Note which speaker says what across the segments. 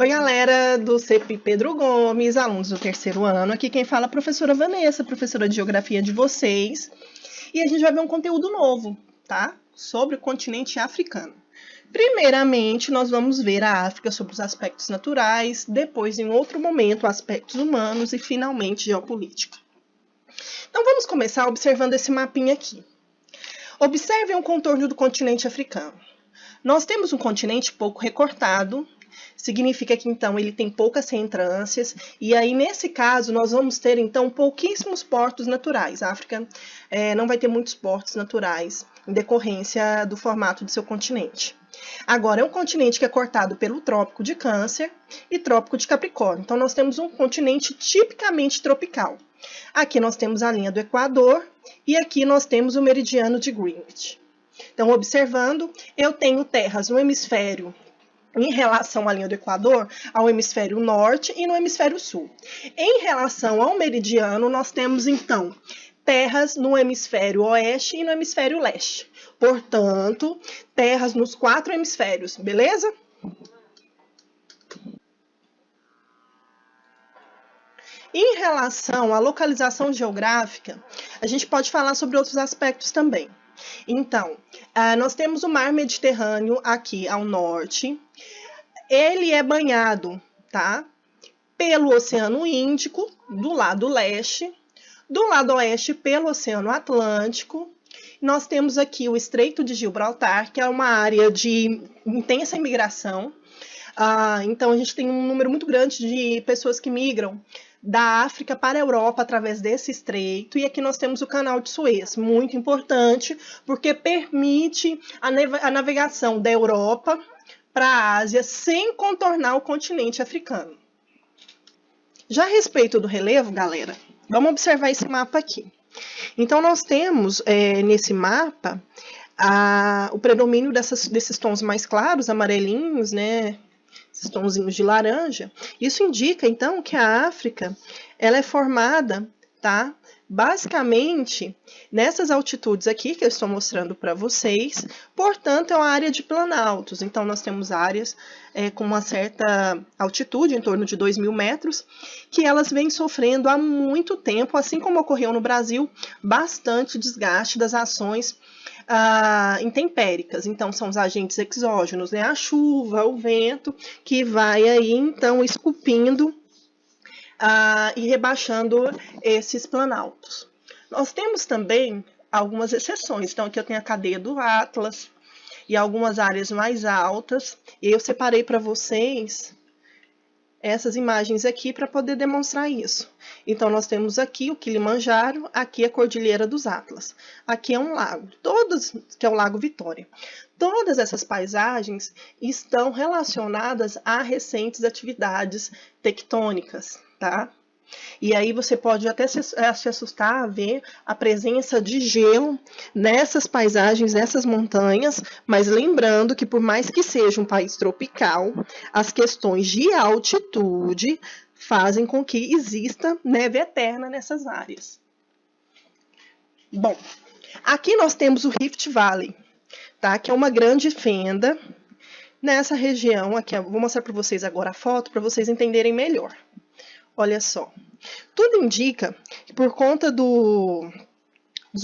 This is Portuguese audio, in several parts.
Speaker 1: Oi, galera do CEP Pedro Gomes, alunos do terceiro ano. Aqui quem fala é a professora Vanessa, professora de Geografia de vocês. E a gente vai ver um conteúdo novo, tá? Sobre o continente africano. Primeiramente, nós vamos ver a África sobre os aspectos naturais, depois, em outro momento, aspectos humanos e, finalmente, geopolítica. Então, vamos começar observando esse mapinha aqui. Observem o contorno do continente africano. Nós temos um continente pouco recortado, significa que, então, ele tem poucas reentrâncias, e aí, nesse caso, nós vamos ter, então, pouquíssimos portos naturais. A África não vai ter muitos portos naturais, em decorrência do formato do seu continente. Agora, é um continente que é cortado pelo Trópico de Câncer e Trópico de Capricórnio. Então, nós temos um continente tipicamente tropical. Aqui nós temos a linha do Equador e aqui nós temos o meridiano de Greenwich. Então, observando, eu tenho terras no hemisfério em relação à linha do Equador, ao hemisfério norte e no hemisfério sul. Em relação ao meridiano, nós temos, então, terras no hemisfério oeste e no hemisfério leste. Portanto, terras nos 4 hemisférios, beleza? Em relação à localização geográfica, a gente pode falar sobre outros aspectos também. Então, nós temos o mar Mediterrâneo aqui ao norte. Ele é banhado, tá, pelo Oceano Índico, do lado leste. Do lado oeste, pelo Oceano Atlântico. Nós temos aqui o Estreito de Gibraltar, que é uma área de intensa imigração. Então, a gente tem um número muito grande de pessoas que migram da África para a Europa através desse estreito. E aqui nós temos o Canal de Suez, muito importante, porque permite a navegação da Europa para a Ásia sem contornar o continente africano. Já a respeito do relevo, galera, vamos observar esse mapa aqui. Então, nós temos nesse mapa o predomínio desses tons mais claros, amarelinhos, né? Esses tonzinhos de laranja. Isso indica, então, que a África ela é formada, tá, basicamente nessas altitudes aqui que eu estou mostrando para vocês. Portanto, é uma área de planaltos. Então, nós temos áreas com uma certa altitude, em torno de 2.000 metros, que elas vêm sofrendo há muito tempo, assim como ocorreu no Brasil, bastante desgaste das ações intempéricas. Então, são os agentes exógenos, né? A chuva, o vento, que vai aí, então, esculpindo e rebaixando esses planaltos. Nós temos também algumas exceções. Então, aqui eu tenho a cadeia do Atlas e algumas áreas mais altas. E eu separei para vocês essas imagens aqui para poder demonstrar isso. Então, nós temos aqui o Kilimanjaro, aqui a Cordilheira dos Atlas. Aqui é um lago, que é o Lago Vitória. Todas essas paisagens estão relacionadas a recentes atividades tectônicas, tá? E aí você pode até se assustar a ver a presença de gelo nessas paisagens, nessas montanhas, mas lembrando que por mais que seja um país tropical, as questões de altitude fazem com que exista neve eterna nessas áreas. Bom, aqui nós temos o Rift Valley, tá? Que é uma grande fenda nessa região. Aqui, eu vou mostrar para vocês agora a foto para vocês entenderem melhor. Olha só, tudo indica que por conta dos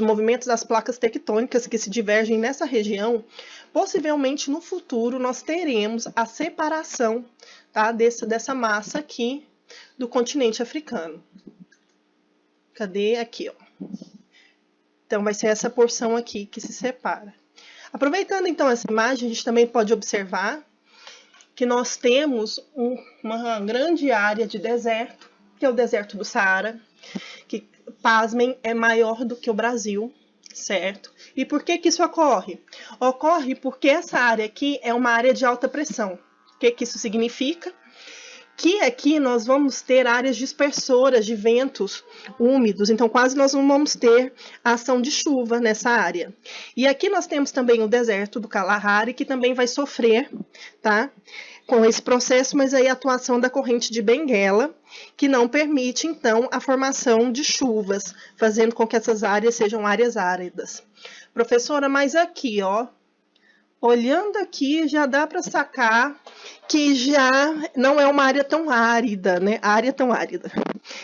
Speaker 1: movimentos das placas tectônicas que se divergem nessa região, possivelmente no futuro nós teremos a separação, tá, dessa massa aqui do continente africano. Cadê? Aqui, ó. Então, vai ser essa porção aqui que se separa. Aproveitando, então, essa imagem, a gente também pode observar que nós temos uma grande área de deserto, que é o deserto do Saara, que, pasmem, é maior do que o Brasil, certo? E por que isso ocorre? Ocorre porque essa área aqui é uma área de alta pressão. O que isso significa? Que aqui nós vamos ter áreas dispersoras de ventos úmidos, então quase nós não vamos ter ação de chuva nessa área. E aqui nós temos também o deserto do Kalahari, que também vai sofrer, tá, com esse processo, mas aí a atuação da corrente de Benguela, que não permite, então, a formação de chuvas, fazendo com que essas áreas sejam áreas áridas. Professora, mas aqui, ó, Olhando aqui, já dá para sacar que já não é uma área tão árida, né? Área tão árida.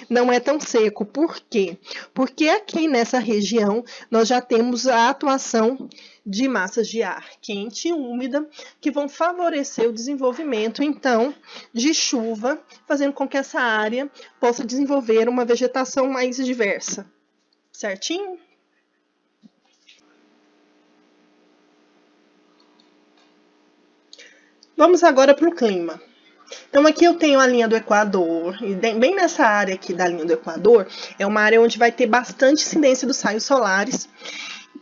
Speaker 1: Não é tão seco. Por quê? Porque aqui nessa região nós já temos a atuação de massas de ar quente e úmida que vão favorecer o desenvolvimento, então, de chuva, fazendo com que essa área possa desenvolver uma vegetação mais diversa. Certinho? Vamos agora para o clima. Então, aqui eu tenho a linha do Equador, e bem nessa área aqui da linha do Equador, é uma área onde vai ter bastante incidência dos raios solares.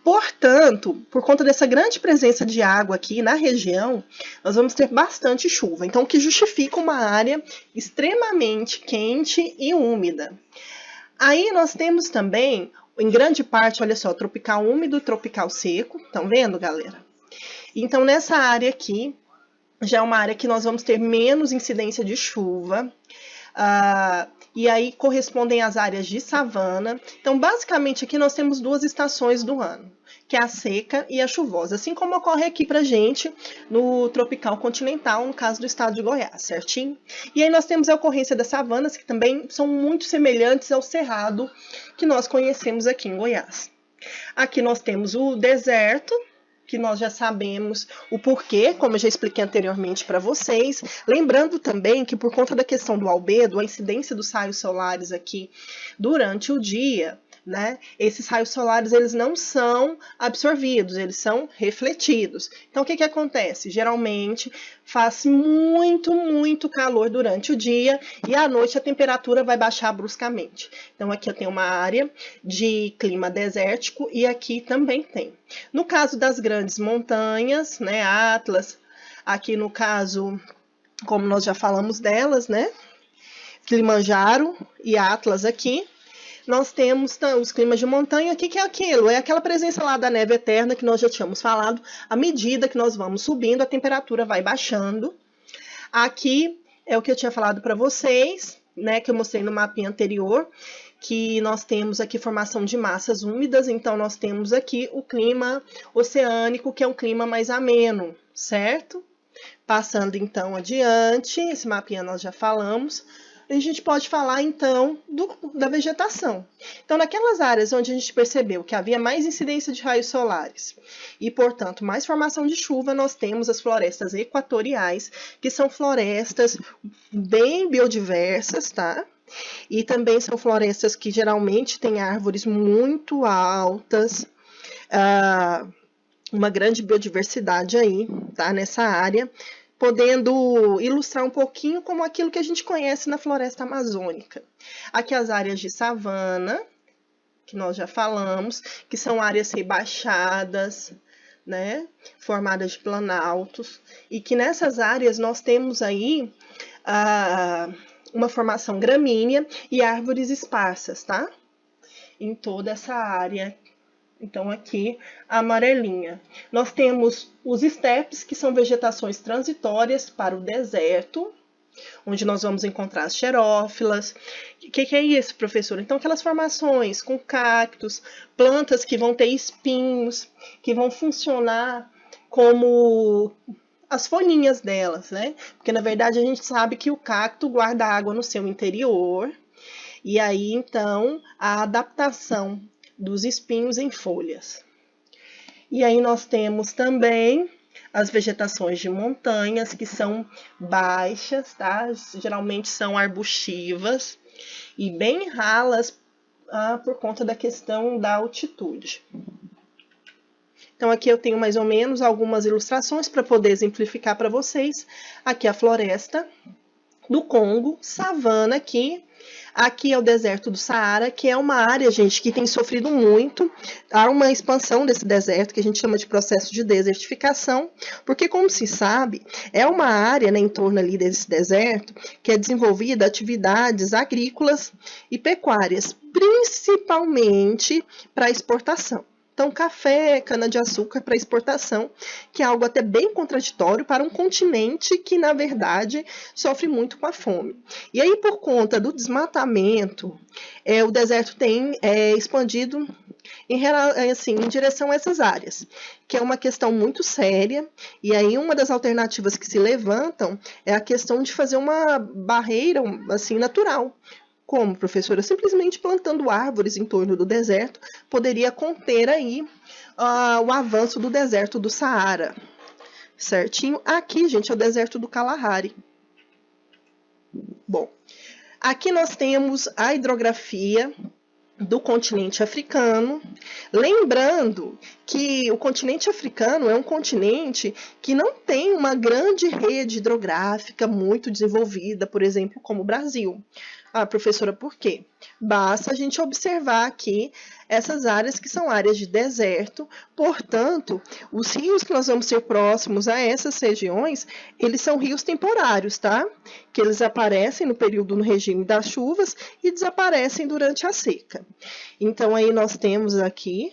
Speaker 1: Portanto, por conta dessa grande presença de água aqui na região, nós vamos ter bastante chuva. Então, o que justifica uma área extremamente quente e úmida. Aí nós temos também, em grande parte, olha só, tropical úmido e tropical seco. Estão vendo, galera? Então, nessa área aqui, já é uma área que nós vamos ter menos incidência de chuva, e aí correspondem às áreas de savana. Então, basicamente, aqui nós temos duas estações do ano, que é a seca e a chuvosa, assim como ocorre aqui pra gente no tropical continental, no caso do estado de Goiás, certinho? E aí nós temos a ocorrência das savanas, que também são muito semelhantes ao cerrado que nós conhecemos aqui em Goiás. Aqui nós temos o deserto, que nós já sabemos o porquê, como eu já expliquei anteriormente para vocês. Lembrando também que por conta da questão do albedo, a incidência dos raios solares aqui durante o dia, né? Esses raios solares, eles não são absorvidos, eles são refletidos. Então, o que acontece? Geralmente, faz muito calor durante o dia e à noite a temperatura vai baixar bruscamente. Então, aqui eu tenho uma área de clima desértico e aqui também tem. No caso das grandes montanhas, né, Atlas, aqui no caso, como nós já falamos delas, né, Kilimanjaro e Atlas aqui, nós temos os climas de montanha. O que é aquilo? É aquela presença lá da neve eterna que nós já tínhamos falado. À medida que nós vamos subindo, a temperatura vai baixando. Aqui é o que eu tinha falado para vocês, né, que eu mostrei no mapinha anterior, que nós temos aqui formação de massas úmidas, então nós temos aqui o clima oceânico, que é um clima mais ameno, certo? Passando então adiante, esse mapinha nós já falamos. A gente pode falar, então, da vegetação. Então, naquelas áreas onde a gente percebeu que havia mais incidência de raios solares e, portanto, mais formação de chuva, nós temos as florestas equatoriais, que são florestas bem biodiversas, tá? E também são florestas que geralmente têm árvores muito altas, uma grande biodiversidade aí, tá? Nessa área, podendo ilustrar um pouquinho como aquilo que a gente conhece na floresta amazônica. Aqui as áreas de savana, que nós já falamos, que são áreas rebaixadas, né, formadas de planaltos, e que nessas áreas nós temos aí uma formação gramínea e árvores esparsas, tá? Em toda essa área. Então, aqui, a amarelinha. Nós temos os estepes, que são vegetações transitórias para o deserto, onde nós vamos encontrar as xerófilas. O que é isso, professor? Então, aquelas formações com cactos, plantas que vão ter espinhos, que vão funcionar como as folhinhas delas, né? Porque, na verdade, a gente sabe que o cacto guarda água no seu interior, e aí, então, a adaptação dos espinhos em folhas. E aí nós temos também as vegetações de montanhas, que são baixas, tá? Geralmente são arbustivas e bem ralas por conta da questão da altitude. Então, aqui eu tenho mais ou menos algumas ilustrações para poder exemplificar para vocês. Aqui a floresta do Congo, savana aqui. Aqui é o deserto do Saara, que é uma área, gente, que tem sofrido muito. Há uma expansão desse deserto, que a gente chama de processo de desertificação, porque, como se sabe, é uma área, né, em torno ali desse deserto, que é desenvolvida atividades agrícolas e pecuárias, principalmente para exportação. exportam café, cana-de-açúcar para exportação, que é algo até bem contraditório para um continente que, na verdade, sofre muito com a fome. E aí, por conta do desmatamento, o deserto tem expandido em direção a essas áreas, que é uma questão muito séria, e aí uma das alternativas que se levantam é a questão de fazer uma barreira assim, natural. Como, professora? Simplesmente plantando árvores em torno do deserto poderia conter aí o avanço do deserto do Saara. Certinho? Aqui, gente, é o deserto do Kalahari. Bom, aqui nós temos a hidrografia do continente africano, lembrando que o continente africano é um continente que não tem uma grande rede hidrográfica muito desenvolvida, por exemplo, como o Brasil. Ah, professora, por quê? Basta a gente observar aqui essas áreas que são áreas de deserto, portanto, os rios que nós vamos ter próximos a essas regiões, eles são rios temporários, tá? Que eles aparecem no período no regime das chuvas e desaparecem durante a seca. Então, aí nós temos aqui,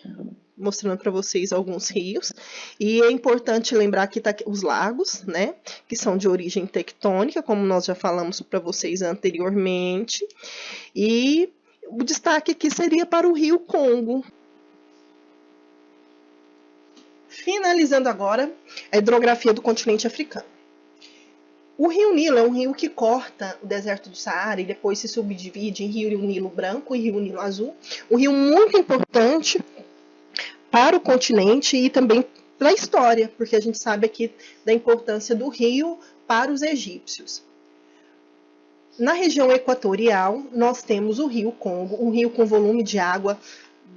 Speaker 1: mostrando para vocês alguns rios, e é importante lembrar que tá os lagos, né, que são de origem tectônica, como nós já falamos para vocês anteriormente, e o destaque aqui seria para o rio Congo. Finalizando agora a hidrografia do continente africano. O rio Nilo é um rio que corta o deserto do Saara e depois se subdivide em rio Nilo Branco e rio Nilo Azul, um rio muito importante para o continente e também para a história, porque a gente sabe aqui da importância do rio para os egípcios. Na região equatorial, nós temos o rio Congo, um rio com volume de água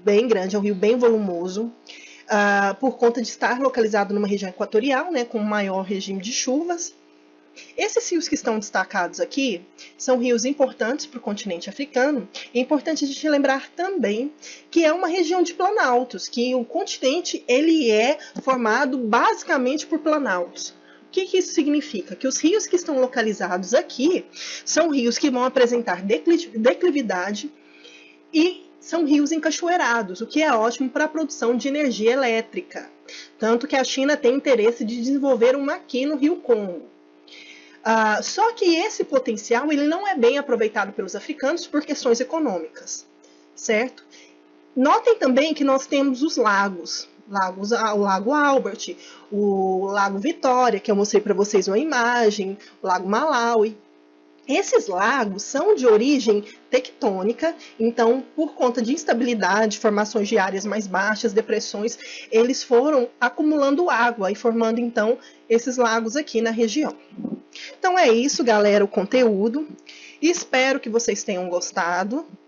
Speaker 1: bem grande, é um rio bem volumoso, por conta de estar localizado numa região equatorial, né, com maior regime de chuvas. Esses rios que estão destacados aqui são rios importantes para o continente africano. É importante a gente lembrar também que é uma região de planaltos, que o continente ele é formado basicamente por planaltos. O que isso significa? Que os rios que estão localizados aqui são rios que vão apresentar declividade e são rios encachoeirados, o que é ótimo para a produção de energia elétrica. Tanto que a China tem interesse de desenvolver uma aqui no rio Congo. Só que esse potencial ele não é bem aproveitado pelos africanos por questões econômicas, certo? Notem também que nós temos os lagos, o Lago Albert, o Lago Vitória, que eu mostrei para vocês uma imagem, o Lago Malawi. Esses lagos são de origem tectônica, então, por conta de instabilidade, formações de áreas mais baixas, depressões, eles foram acumulando água e formando, então, esses lagos aqui na região. Então é isso, galera, o conteúdo. Espero que vocês tenham gostado.